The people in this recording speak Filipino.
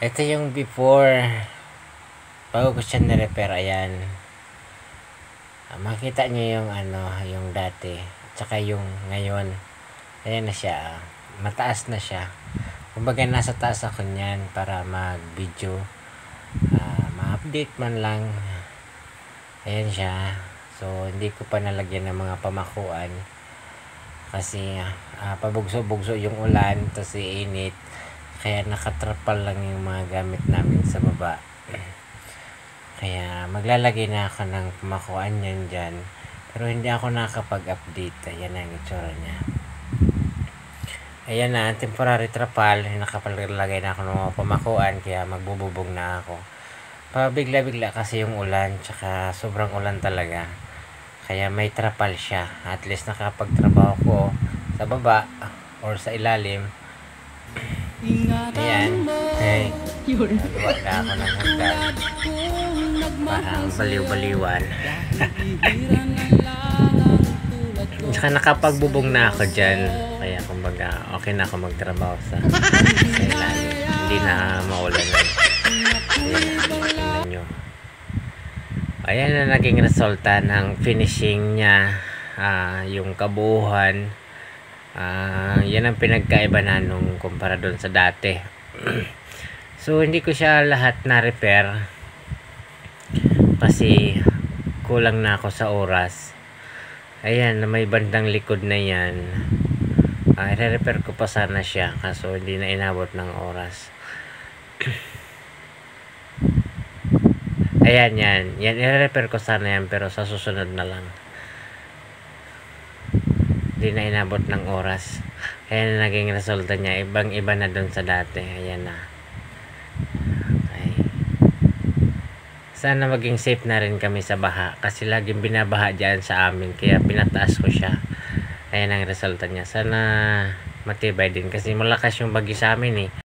Ito yung before. Bago ko siya na-repair, ayan. Makita nyo yung yung dati. Tsaka yung ngayon. Ayan na siya. Mataas na siya. Kumbaga nasa taas ako niyan para mag-video. Ma-update man lang. Ayan siya. So, hindi ko pa nalagyan ng mga pamakuan. Kasi, pabugso-bugso yung ulan. Tapos iinit. Kaya nakatrapal lang yung mga gamit namin sa baba. Kaya maglalagay na ako ng pamakuan yan dyan. Pero hindi ako nakapag-update. Ayan ang itsura niya. Ayan na, temporary trapal. Nakapaglalagay na ako ng mga pamakuan. Kaya magbububog na ako. Pabigla-bigla kasi yung ulan. Tsaka sobrang ulan talaga. Kaya may trapal siya. At least nakapagtrabaho ko sa baba or sa ilalim. Ayan. Okay. Nagawa na ako ng hagdan. Parang baliw-baliwan. Tsaka nakapagbubong na ako dyan. Kaya kumbaga okay na ako magtrabaho sa ilalim. Hindi na maulan. Ayan nyo. Ayan na naging resulta ng finishing niya. Yung kabuuhan. Yan ang pinagkaiba na nung kumpara doon sa dati. So hindi ko siya lahat na repair kasi kulang na ako sa oras. Ayan, na may bandang likod na yan. I-repair ko pa sana siya kaso hindi na inabot ng oras. Ayan yan. Yan, i-repair ko sana yan pero sa susunod na lang. Hindi na inabot ng oras. Ayan na naging resulta niya. Ibang iba na dun sa dati. Ayan na. Okay. Sana maging safe na rin kami sa baha. Kasi laging binabaha dyan sa amin. Kaya pinataas ko siya. Ayan ang resulta niya. Sana matibay din. Kasi malakas yung bagyo sa amin eh.